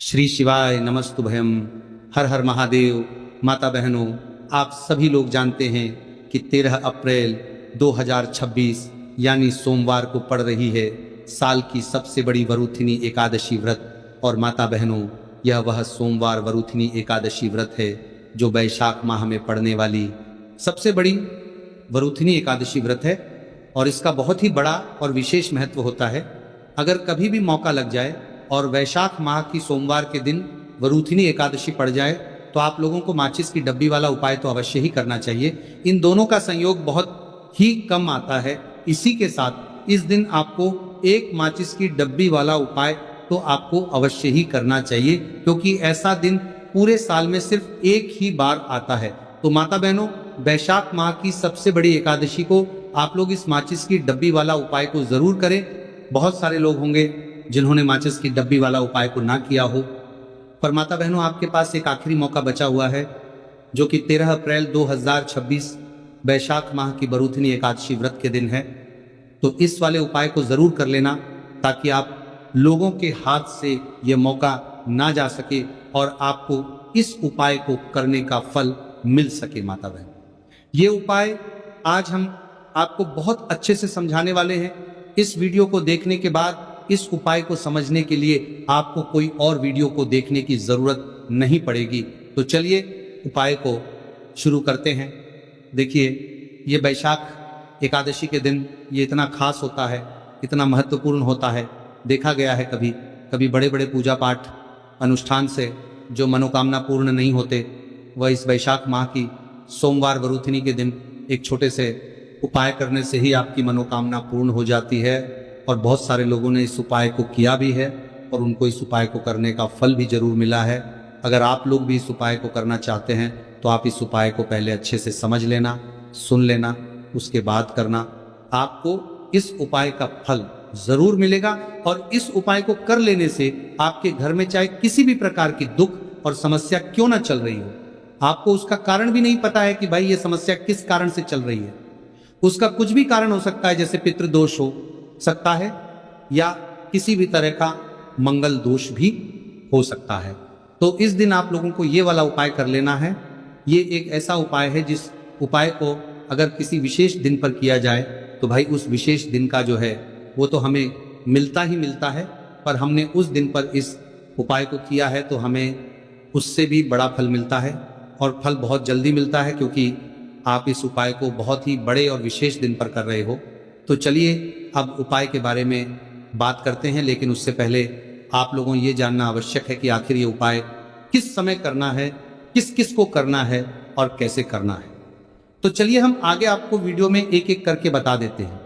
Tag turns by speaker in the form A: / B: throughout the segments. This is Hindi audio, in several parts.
A: श्री शिवाय नमस्तुभयम। हर हर महादेव। माता बहनों, आप सभी लोग जानते हैं कि 13 अप्रैल 2026 यानी सोमवार को पड़ रही है साल की सबसे बड़ी वरुथिनी एकादशी व्रत। और माता बहनों, यह वह सोमवार वरुथिनी एकादशी व्रत है जो वैशाख माह में पड़ने वाली सबसे बड़ी वरुथिनी एकादशी व्रत है। और इसका बहुत ही बड़ा और विशेष महत्व होता है। अगर कभी भी मौका लग जाए और वैशाख माह की सोमवार के दिन वरुथिनी एकादशी पड़ जाए तो आप लोगों को माचिस की डब्बी वाला उपाय तो अवश्य ही करना चाहिए। इन दोनों का संयोग बहुत ही कम आता है। इसी के साथ इस दिन आपको एक माचिस की डब्बी वाला उपाय तो आपको अवश्य ही करना चाहिए, क्योंकि ऐसा दिन पूरे साल में सिर्फ एक ही बार आता है। तो माता बहनों, वैशाख माह की सबसे बड़ी एकादशी को आप लोग इस माचिस की डब्बी वाला उपाय को जरूर करें। बहुत सारे लोग होंगे जिन्होंने माचिस की डब्बी वाला उपाय को ना किया हो, पर माता बहनों, आपके पास एक आखिरी मौका बचा हुआ है जो कि 13 अप्रैल 2026 वैशाख माह की वरुथिनी एकादशी व्रत के दिन है। तो इस वाले उपाय को जरूर कर लेना ताकि आप लोगों के हाथ से यह मौका ना जा सके और आपको इस उपाय को करने का फल मिल सके। माता बहन, ये उपाय आज हम आपको बहुत अच्छे से समझाने वाले हैं। इस वीडियो को देखने के बाद इस उपाय को समझने के लिए आपको कोई और वीडियो को देखने की जरूरत नहीं पड़ेगी। तो चलिए उपाय को शुरू करते हैं। देखिए, ये वैशाख एकादशी के दिन ये इतना खास होता है, इतना महत्वपूर्ण होता है। देखा गया है कभी कभी बड़े बड़े पूजा पाठ अनुष्ठान से जो मनोकामना पूर्ण नहीं होते, वह इस वैशाख माह की सोमवार वरुथिनी के दिन एक छोटे से उपाय करने से ही आपकी मनोकामना पूर्ण हो जाती है। और बहुत सारे लोगों ने इस उपाय को किया भी है और उनको इस उपाय को करने का फल भी जरूर मिला है। अगर आप लोग भी इस उपाय को करना चाहते हैं तो आप इस उपाय को पहले अच्छे से समझ लेना, सुन लेना, उसके बाद करना। आपको इस उपाय का फल जरूर मिलेगा। और इस उपाय को कर लेने से आपके घर में चाहे किसी भी प्रकार की दुख और समस्या क्यों ना चल रही हो, आपको उसका कारण भी नहीं पता है कि भाई ये समस्या किस कारण से चल रही है। उसका कुछ भी कारण हो सकता है, जैसे पितृदोष हो सकता है या किसी भी तरह का मंगल दोष भी हो सकता है। तो इस दिन आप लोगों को ये वाला उपाय कर लेना है। ये एक ऐसा उपाय है जिस उपाय को अगर किसी विशेष दिन पर किया जाए तो भाई उस विशेष दिन का जो है वो तो हमें मिलता ही मिलता है, पर हमने उस दिन पर इस उपाय को किया है तो हमें उससे भी बड़ा फल मिलता है। और फल बहुत जल्दी मिलता है क्योंकि आप इस उपाय को बहुत ही बड़े और विशेष दिन पर कर रहे हो। तो चलिए अब उपाय के बारे में बात करते हैं, लेकिन उससे पहले आप लोगों ये जानना आवश्यक है कि आखिर ये उपाय किस समय करना है, किस किस को करना है और कैसे करना है। तो चलिए हम आगे आपको वीडियो में एक एक करके बता देते हैं।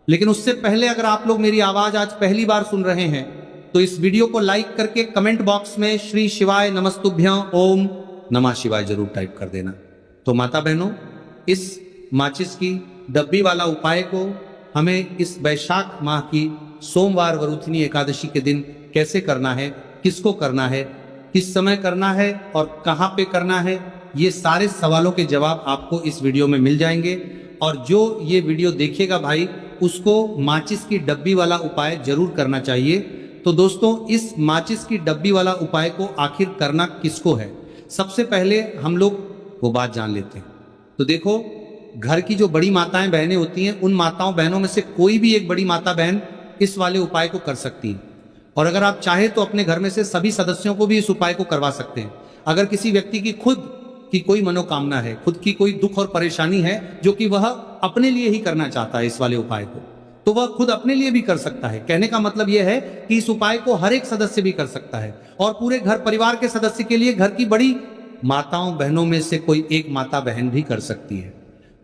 A: लेकिन उससे पहले अगर आप लोग मेरी आवाज आज पहली बार सुन रहे हैं तो इस वीडियो को लाइक करके कमेंट बॉक्स में श्री शिवाय नमस्तुभ्यं ओम नमः शिवाय जरूर टाइप कर देना। तो माता बहनों, इस माचिस की डब्बी वाला उपाय को हमें इस वैशाख माह की सोमवार वरुथिनी एकादशी के दिन कैसे करना है, किसको करना है, किस समय करना है और कहां पे करना है, ये सारे सवालों के जवाब आपको इस वीडियो में मिल जाएंगे। और जो ये वीडियो देखेगा भाई, उसको माचिस की डब्बी वाला उपाय जरूर करना चाहिए। तो दोस्तों, इस माचिस की डब्बी वाला उपाय को आखिर करना किसको है, सबसे पहले हम लोग वो बात जान लेते हैं। तो देखो, घर की जो बड़ी माताएं बहनें होती हैं, उन माताओं बहनों में से कोई भी एक बड़ी माता बहन इस वाले उपाय को कर सकती है। और अगर आप चाहें तो अपने घर में से सभी सदस्यों को भी इस उपाय को करवा सकते हैं। अगर किसी व्यक्ति की खुद की कोई मनोकामना है, खुद की कोई दुख और परेशानी है जो कि वह अपने लिए ही करना चाहता है इस वाले उपाय को, तो वह खुद अपने लिए भी कर सकता है। कहने का मतलब यह है कि इस उपाय को हर एक सदस्य भी कर सकता है और पूरे घर परिवार के सदस्य के लिए घर की बड़ी माताओं बहनों में से कोई एक माता बहन भी कर सकती है।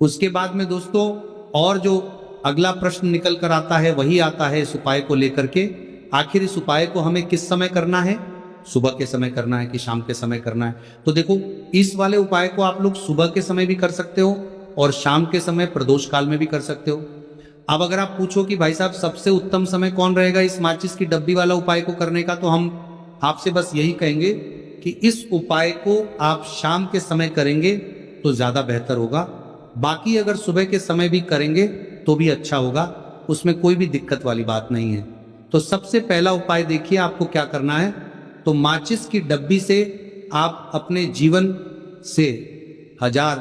A: उसके बाद में दोस्तों, और जो अगला प्रश्न निकल कर आता है वही आता है इस उपाय को लेकर के, आखिर इस उपाय को हमें किस समय करना है, सुबह के समय करना है कि शाम के समय करना है। तो देखो, इस वाले उपाय को आप लोग सुबह के समय भी कर सकते हो और शाम के समय प्रदोष काल में भी कर सकते हो। अब अगर आप पूछो कि भाई साहब सबसे उत्तम समय कौन रहेगा इस माचिस की डब्बी वाला उपाय को करने का, तो हम आपसे बस यही कहेंगे कि इस उपाय को आप शाम के समय करेंगे तो ज्यादा बेहतर होगा। बाकी अगर सुबह के समय भी करेंगे तो भी अच्छा होगा, उसमें कोई भी दिक्कत वाली बात नहीं है। तो सबसे पहला उपाय देखिए आपको क्या करना है। तो माचिस की डब्बी से आप अपने जीवन से हजार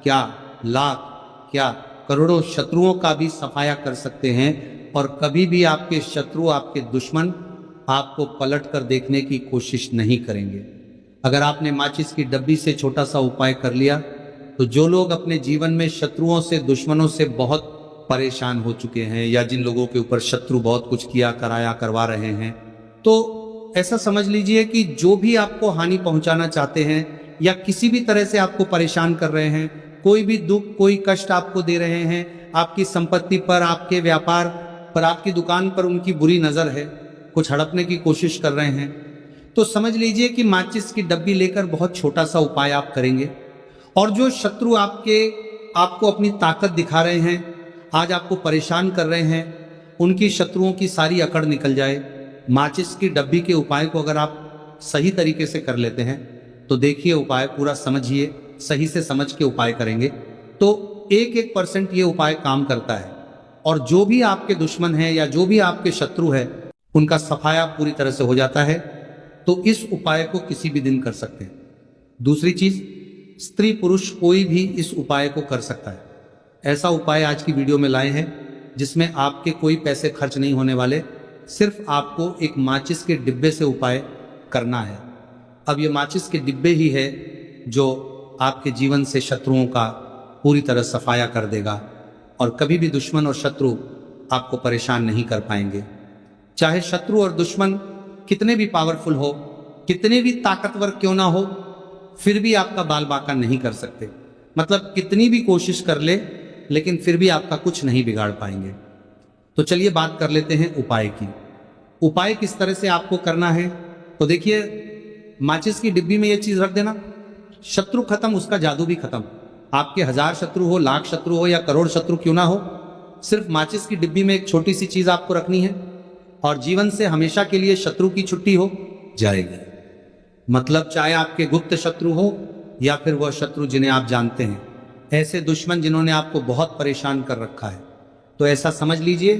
A: क्या लाख क्या करोड़ों शत्रुओं का भी सफाया कर सकते हैं, और कभी भी आपके शत्रु, आपके दुश्मन आपको पलट कर देखने की कोशिश नहीं करेंगे। अगर आपने माचिस की डब्बी से छोटा सा उपाय कर लिया, तो जो लोग अपने जीवन में शत्रुओं से, दुश्मनों से बहुत परेशान हो चुके हैं, या जिन लोगों के ऊपर शत्रु बहुत कुछ किया कराया करवा रहे हैं, तो ऐसा समझ लीजिए कि जो भी आपको हानि पहुंचाना चाहते हैं या किसी भी तरह से आपको परेशान कर रहे हैं, कोई भी दुख, कोई कष्ट आपको दे रहे हैं, आपकी संपत्ति पर, आपके व्यापार पर, आपकी दुकान पर उनकी बुरी नजर है, कुछ हड़पने की कोशिश कर रहे हैं, तो समझ लीजिए कि माचिस की डब्बी लेकर बहुत छोटा सा उपाय आप करेंगे, और जो शत्रु आपको अपनी ताकत दिखा रहे हैं, आज आपको परेशान कर रहे हैं, उनकी शत्रुओं की सारी अकड़ निकल जाए। माचिस की डब्बी के उपाय को अगर आप सही तरीके से कर लेते हैं, तो देखिए उपाय पूरा समझिए, सही से समझ के उपाय करेंगे तो 1% ये उपाय काम करता है, और जो भी आपके दुश्मन है या जो भी आपके शत्रु है, उनका सफाया पूरी तरह से हो जाता है। तो इस उपाय को किसी भी दिन कर सकते हैं। दूसरी चीज, स्त्री पुरुष कोई भी इस उपाय को कर सकता है। ऐसा उपाय आज की वीडियो में लाए हैं जिसमें आपके कोई पैसे खर्च नहीं होने वाले, सिर्फ आपको एक माचिस के डिब्बे से उपाय करना है। अब ये माचिस के डिब्बे ही है जो आपके जीवन से शत्रुओं का पूरी तरह सफाया कर देगा, और कभी भी दुश्मन और शत्रु आपको परेशान नहीं कर पाएंगे। चाहे शत्रु और दुश्मन कितने भी पावरफुल हो, कितने भी ताकतवर क्यों ना हो, फिर भी आपका बाल बाका नहीं कर सकते। मतलब कितनी भी कोशिश कर ले, लेकिन फिर भी आपका कुछ नहीं बिगाड़ पाएंगे। तो चलिए बात कर लेते हैं उपाय की। उपाय किस तरह से आपको करना है, तो देखिए, माचिस की डिब्बी में यह चीज रख देना, शत्रु खत्म, उसका जादू भी खत्म। आपके 1000 शत्रु हो, लाख शत्रु हो या करोड़ शत्रु क्यों ना हो, सिर्फ माचिस की डिब्बी में एक छोटी सी चीज आपको रखनी है, और जीवन से हमेशा के लिए शत्रु की छुट्टी हो जाएगी। मतलब चाहे आपके गुप्त शत्रु हो या फिर वह शत्रु जिन्हें आप जानते हैं, ऐसे दुश्मन जिन्होंने आपको बहुत परेशान कर रखा है, तो ऐसा समझ लीजिए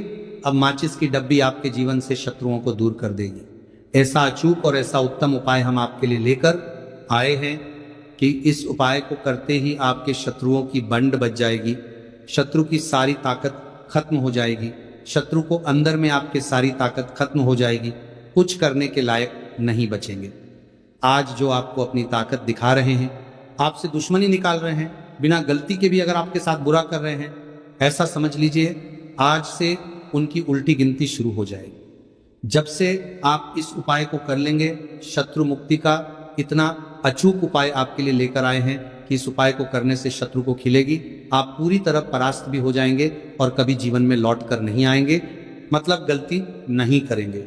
A: अब माचिस की डब्बी आपके जीवन से शत्रुओं को दूर कर देगी। ऐसा अचूक और ऐसा उत्तम उपाय हम आपके लिए लेकर आए हैं कि इस उपाय को करते ही आपके शत्रुओं की बंड बच जाएगी, शत्रु की सारी ताकत खत्म हो जाएगी, शत्रु को अंदर में आपके सारी ताकत खत्म हो जाएगी, कुछ करने के लायक नहीं बचेंगे। आज जो आपको अपनी ताकत दिखा रहे हैं, आपसे दुश्मनी निकाल रहे हैं, बिना गलती के भी अगर आपके साथ बुरा कर रहे हैं, ऐसा समझ लीजिए आज से उनकी उल्टी गिनती शुरू हो जाएगी। जब से आप इस उपाय को कर लेंगे, शत्रु मुक्ति का इतना अचूक उपाय आपके लिए लेकर आए हैं कि इस उपाय को करने से शत्रु को खिलेगी, आप पूरी तरह परास्त भी हो जाएंगे और कभी जीवन में लौट कर नहीं आएंगे। मतलब गलती नहीं करेंगे।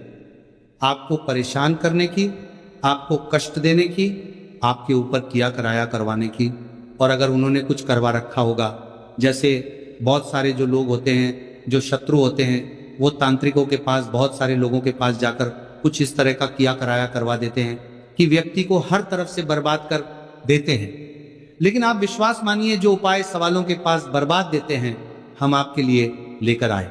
A: आपको परेशान करने की, आपको कष्ट देने की, आपके ऊपर किया कराया करवाने की, और अगर उन्होंने कुछ करवा रखा होगा, जैसे बहुत सारे जो लोग होते हैं, जो शत्रु होते हैं, वो तांत्रिकों के पास, बहुत सारे लोगों के पास जाकर कुछ इस तरह का किया कराया करवा देते हैं कि व्यक्ति को हर तरफ से बर्बाद कर देते हैं। लेकिन आप विश्वास मानिए, जो उपाय सवालों के पास बर्बाद देते हैं, हम आपके लिए लेकर आए।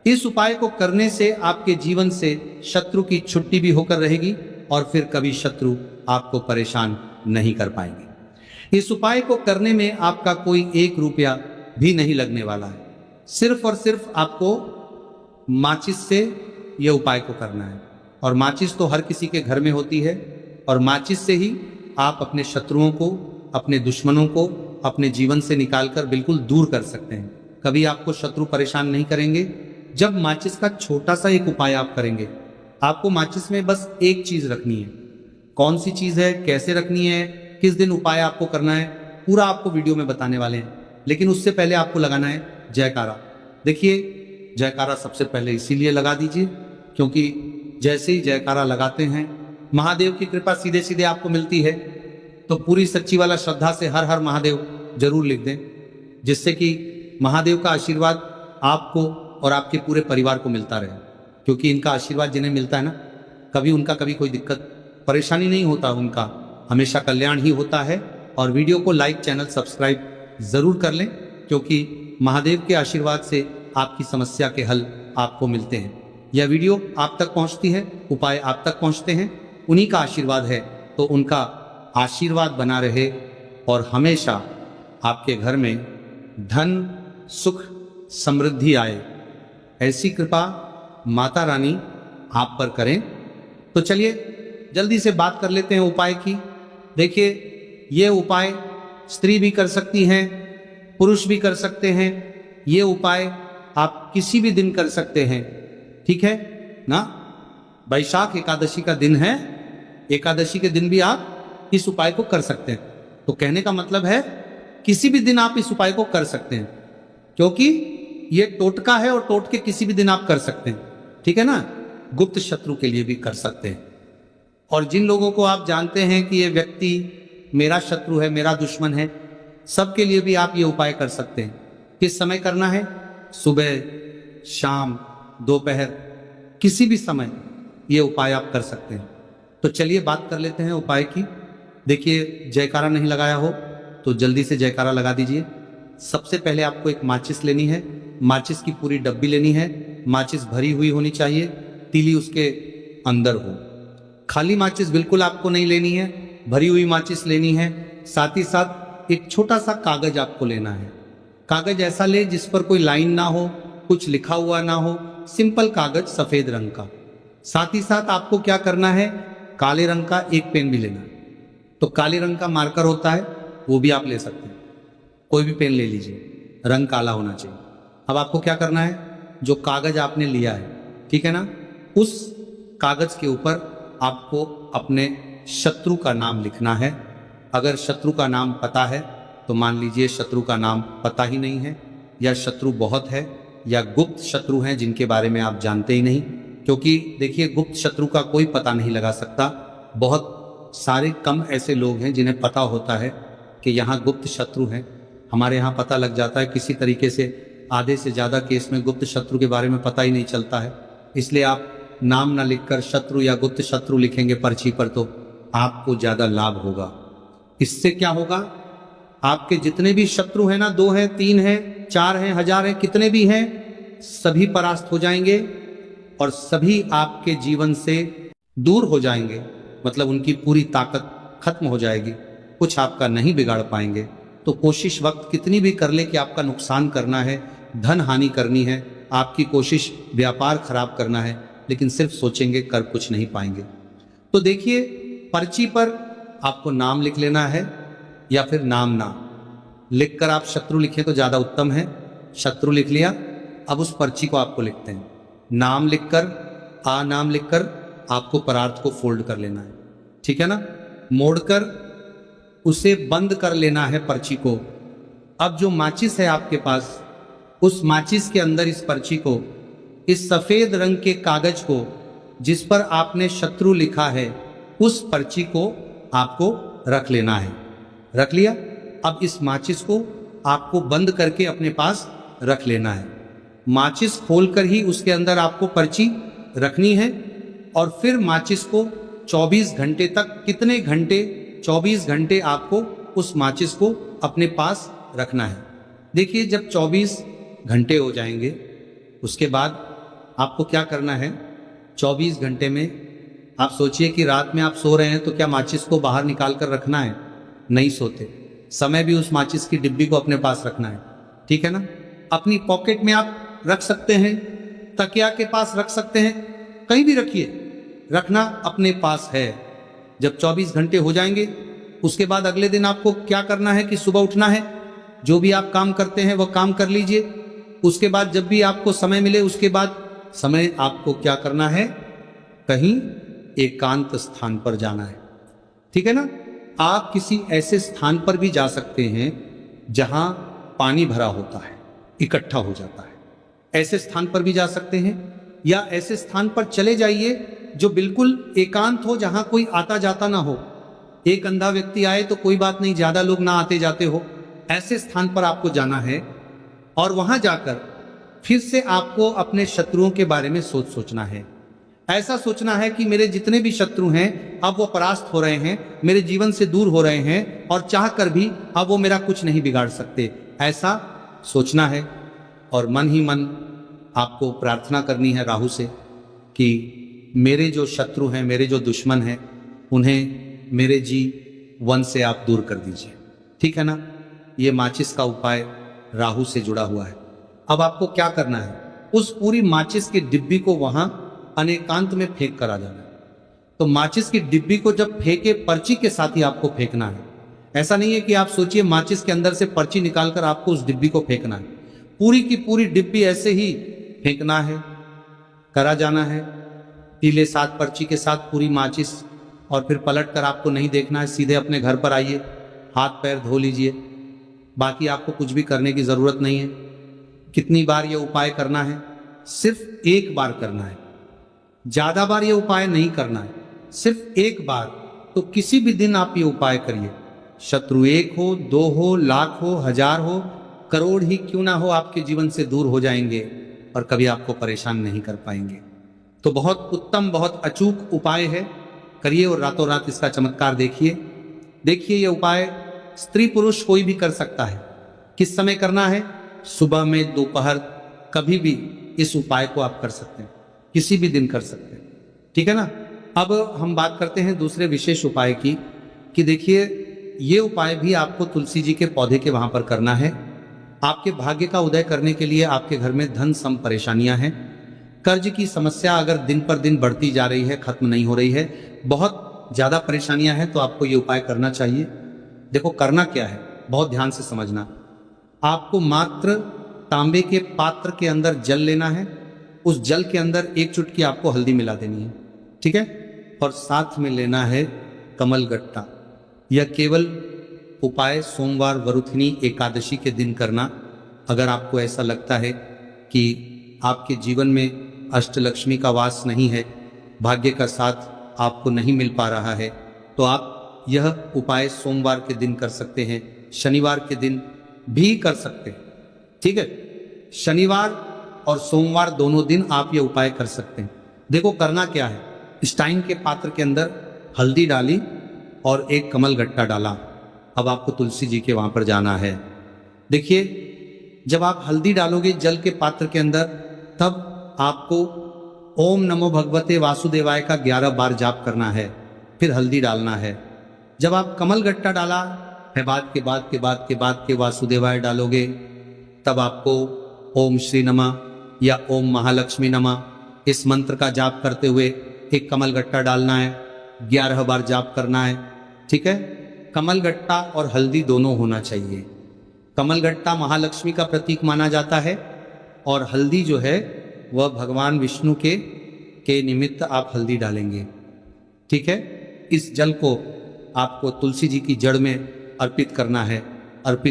A: इस उपाय को करने से आपके जीवन से शत्रु की छुट्टी भी होकर रहेगी, और फिर कभी शत्रु आपको परेशान नहीं कर पाएंगे। इस उपाय को करने में आपका कोई 1 रुपया भी नहीं लगने वाला है। सिर्फ और सिर्फ आपको माचिस से यह उपाय को करना है, और माचिस तो हर किसी के घर में होती है, और माचिस से ही आप अपने शत्रुओं को, अपने दुश्मनों को अपने जीवन से निकालकर बिल्कुल दूर कर सकते हैं। कभी आपको शत्रु परेशान नहीं करेंगे जब माचिस का छोटा सा एक उपाय आप करेंगे। आपको माचिस में बस एक चीज रखनी है। कौन सी चीज है, कैसे रखनी है, किस दिन उपाय आपको करना है, पूरा आपको वीडियो में बताने वाले हैं। लेकिन उससे पहले आपको लगाना है जयकारा। देखिए, जयकारा सबसे पहले इसीलिए लगा दीजिए क्योंकि जैसे ही जयकारा लगाते हैं, महादेव की कृपा सीधे सीधे आपको मिलती है। तो पूरी सच्ची वाला श्रद्धा से हर हर महादेव जरूर लिख दें, जिससे कि महादेव का आशीर्वाद आपको और आपके पूरे परिवार को मिलता रहे। क्योंकि इनका आशीर्वाद जिन्हें मिलता है ना, कभी उनका कभी कोई दिक्कत परेशानी नहीं होता, उनका हमेशा कल्याण ही होता है। और वीडियो को लाइक, चैनल सब्सक्राइब जरूर कर लें, क्योंकि महादेव के आशीर्वाद से आपकी समस्या के हल आपको मिलते हैं। यह वीडियो आप तक पहुंचती है, उपाय आप तक पहुंचते हैं, उन्हीं का आशीर्वाद है, तो उनका आशीर्वाद बना रहे और हमेशा आपके घर में धन, सुख, समृद्धि आए, ऐसी कृपा माता रानी आप पर करें। तो चलिए जल्दी से बात कर लेते हैं उपाय की। देखिए, ये उपाय स्त्री भी कर सकती हैं, पुरुष भी कर सकते हैं। ये उपाय आप किसी भी दिन कर सकते हैं, ठीक है ना। वैशाख एकादशी का दिन है, एकादशी के दिन भी आप इस उपाय को कर सकते हैं। तो कहने का मतलब है किसी भी दिन आप इस उपाय को कर सकते हैं, क्योंकि ये टोटका है और टोटके किसी भी दिन आप कर सकते हैं, ठीक है ना। गुप्त शत्रु के लिए भी कर सकते हैं। और जिन लोगों को आप जानते हैं कि ये व्यक्ति मेरा शत्रु है, मेरा दुश्मन है, सबके लिए भी आप ये उपाय कर सकते हैं। किस समय करना है? सुबह, शाम, दोपहर, किसी भी समय ये उपाय आप कर सकते हैं। तो चलिए बात कर लेते हैं उपाय की। देखिए, जयकारा नहीं लगाया हो तो जल्दी से जयकारा लगा दीजिए। सबसे पहले आपको एक माचिस लेनी है, माचिस की पूरी डब्बी लेनी है। माचिस भरी हुई होनी चाहिए, तीली उसके अंदर हो। खाली माचिस बिल्कुल आपको नहीं लेनी है, भरी हुई माचिस लेनी है। साथ ही साथ एक छोटा सा कागज आपको लेना है। कागज ऐसा ले जिस पर कोई लाइन ना हो, कुछ लिखा हुआ ना हो, सिंपल कागज सफेद रंग का। साथ ही साथ आपको क्या करना है, काले रंग का एक पेन भी लेना है। तो काले रंग का मार्कर होता है, वो भी आप ले सकते हैं, कोई भी पेन ले लीजिए, रंग काला होना चाहिए। अब आपको क्या करना है, जो कागज आपने लिया है, ठीक है ना, उस कागज के ऊपर आपको अपने शत्रु का नाम लिखना है। अगर शत्रु का नाम पता है तो मान लीजिए शत्रु का नाम पता ही नहीं है, या शत्रु बहुत है, या गुप्त शत्रु हैं जिनके बारे में आप जानते ही नहीं। क्योंकि देखिए, गुप्त शत्रु का कोई पता नहीं लगा सकता। बहुत सारे कम ऐसे लोग हैं जिन्हें पता होता है कि यहाँ गुप्त शत्रु हैं। हमारे यहाँ पता लग जाता है किसी तरीके से। आधे से ज़्यादा केस में गुप्त शत्रु के बारे में पता ही नहीं चलता है। इसलिए आप नाम ना लिखकर शत्रु या गुप्त शत्रु लिखेंगे पर्ची पर तो आपको ज़्यादा लाभ होगा। इससे क्या होगा, आपके जितने भी शत्रु हैं ना, 2 हैं, 3 हैं, 4 हैं, 1000 हैं, कितने भी हैं, सभी परास्त हो जाएंगे और सभी आपके जीवन से दूर हो जाएंगे। मतलब उनकी पूरी ताकत खत्म हो जाएगी, कुछ आपका नहीं बिगाड़ पाएंगे। तो कोशिश वक्त कितनी भी कर ले कि आपका नुकसान करना है, धन हानि करनी है, आपकी कोशिश व्यापार खराब करना है, लेकिन सिर्फ सोचेंगे, कर कुछ नहीं पाएंगे। तो देखिए, पर्ची पर आपको नाम लिख लेना है, या फिर नाम ना लिखकर आप शत्रु लिखें तो ज़्यादा उत्तम है। शत्रु लिख लिया, अब उस पर्ची को आपको लिखते हैं। नाम लिखकर, नाम लिखकर आपको परार्थ को फोल्ड कर लेना है, ठीक है ना, मोड़कर उसे बंद कर लेना है पर्ची को। अब जो माचिस है आपके पास, उस माचिस के अंदर इस पर्ची को, इस सफेद रंग के कागज को जिस पर आपने शत्रु लिखा है, उस पर्ची को आपको रख लेना है। रख लिया। अब इस माचिस को आपको बंद करके अपने पास रख लेना है। माचिस खोलकर ही उसके अंदर आपको पर्ची रखनी है और फिर माचिस को 24 घंटे तक, कितने घंटे, 24 घंटे आपको उस माचिस को अपने पास रखना है। देखिए, जब 24 घंटे हो जाएंगे, उसके बाद आपको क्या करना है, 24 घंटे में आप सोचिए कि रात में आप सो रहे हैं तो क्या माचिस को बाहर निकाल कर रखना है? नहीं सोते। समय भी उस माचिस की डिब्बी को अपने पास रखना है, ठीक है ना। अपनी पॉकेट में आप रख सकते हैं, तकिया के पास रख सकते हैं, कहीं भी रखिए, रखना अपने पास है। जब 24 घंटे हो जाएंगे, उसके बाद अगले दिन आपको क्या करना है कि सुबह उठना है, जो भी आप काम करते हैं वह काम कर लीजिए। उसके बाद जब भी आपको समय मिले, उसके बाद समय आपको क्या करना है, कहीं एकांत स्थान पर जाना है, ठीक है ना। आप किसी ऐसे स्थान पर भी जा सकते हैं जहां पानी भरा होता है, इकट्ठा हो जाता है, ऐसे स्थान पर भी जा सकते हैं। या ऐसे स्थान पर चले जाइए जो बिल्कुल एकांत हो, जहां कोई आता जाता ना हो। एक अंधा व्यक्ति आए तो कोई बात नहीं, ज्यादा लोग ना आते जाते हो, ऐसे स्थान पर आपको जाना है। और वहां जाकर फिर से आपको अपने शत्रुओं के बारे में सोचना है। ऐसा सोचना है कि मेरे जितने भी शत्रु हैं अब वो परास्त हो रहे हैं, मेरे जीवन से दूर हो रहे हैं, और चाहकर भी अब वो मेरा कुछ नहीं बिगाड़ सकते, ऐसा सोचना है। और मन ही मन आपको प्रार्थना करनी है राहु से कि मेरे जो शत्रु हैं, मेरे जो दुश्मन हैं, उन्हें मेरे जीवन से आप दूर कर दीजिए। ठीक है ना। ये माचिस का उपाय राहु से जुड़ा हुआ है। अब आपको क्या करना है, उस पूरी माचिस की डिब्बी को वहां अनेकांत में फेंक कर आ जाना है। तो माचिस की डिब्बी को जब फेंके, पर्ची के साथ ही आपको फेंकना है। ऐसा नहीं है कि आप सोचिए माचिस के अंदर से पर्ची निकालकर आपको उस डिब्बी को फेंकना है। पूरी की पूरी डिब्बी ऐसे ही फेंकना है, करा जाना है। पीले 7 पर्ची के साथ पूरी माचिस, और फिर पलट कर आपको नहीं देखना है, सीधे अपने घर पर आइए, हाथ पैर धो लीजिए। बाकी आपको कुछ भी करने की जरूरत नहीं है। कितनी बार ये उपाय करना है? सिर्फ एक बार करना है। ज्यादा बार ये उपाय नहीं करना है, सिर्फ एक बार। तो किसी भी दिन आप ये उपाय करिए। शत्रु 1 हो, 2 हो, लाख हो, 1000 हो, करोड़ ही क्यों ना हो, आपके जीवन से दूर हो जाएंगे और कभी आपको परेशान नहीं कर पाएंगे। तो बहुत उत्तम, बहुत अचूक उपाय है, करिए और रातों रात इसका चमत्कार देखिए। देखिए ये उपाय स्त्री पुरुष कोई भी कर सकता है। किस समय करना है? सुबह में, दोपहर, कभी भी इस उपाय को आप कर सकते हैं, किसी भी दिन कर सकते हैं। ठीक है ना। अब हम बात करते हैं दूसरे विशेष उपाय की, कि देखिए ये उपाय भी आपको तुलसी जी के पौधे के वहां पर करना है। आपके भाग्य का उदय करने के लिए आपके घर में धन सम परेशानियां हैं, कर्ज की समस्या अगर दिन पर दिन बढ़ती जा रही है, खत्म नहीं हो रही है, बहुत ज्यादा परेशानियां हैं, तो आपको ये उपाय करना चाहिए। देखो करना क्या है, बहुत ध्यान से समझना। आपको मात्र तांबे के पात्र के अंदर जल लेना है, उस जल के अंदर 1 चुटकी आपको हल्दी मिला देनी है। ठीक है। और साथ में लेना है कमल गट्टा। यह केवल उपाय सोमवार वरुथिनी एकादशी के दिन करना। अगर आपको ऐसा लगता है कि आपके जीवन में अष्टलक्ष्मी का वास नहीं है, भाग्य का साथ आपको नहीं मिल पा रहा है, तो आप यह उपाय सोमवार के दिन कर सकते हैं, शनिवार के दिन भी कर सकते हैं। ठीक है। शनिवार और सोमवार दोनों दिन आप ये उपाय कर सकते हैं। देखो करना क्या है, स्टाइन के पात्र के अंदर हल्दी डाली और एक कमल गट्टा डाला। अब आपको तुलसी जी के वहां पर जाना है। देखिए जब आप हल्दी डालोगे जल के पात्र के अंदर, तब आपको ओम नमो भगवते वासुदेवाय का 11 बार जाप करना है, फिर हल्दी डालना है। जब आप कमल गट्टा डाला है, बाद के वासुदेवाय डालोगे, तब आपको ओम श्री नमः या ओम महालक्ष्मी नमः इस मंत्र का जाप करते हुए एक कमल गट्टा डालना है, 11 बार जाप करना है। ठीक है। कमल गट्टा और हल्दी दोनों होना चाहिए। कमल गट्टा महालक्ष्मी का प्रतीक माना जाता है, और हल्दी जो है वह भगवान विष्णु के निमित्त आप हल्दी डालेंगे। ठीक है। इस जल को आपको तुलसी जी की जड़ में अर्पित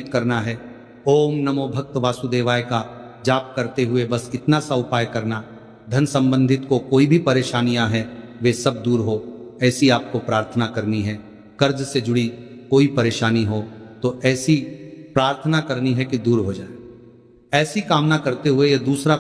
A: करना है। ओम नमो भक्त वासुदेवाय का जाप करते हुए बस इतना सा उपाय करना। धन संबंधित को कोई भी परेशानियां हैं वे सब दूर हो, ऐसी आपको प्रार्थना करनी है। कर्ज से जुड़ी कोई परेशानी हो तो ऐसी प्रार्थना करनी है कि दूर हो जाए। ऐसी कामना करते हुए यह दूसरा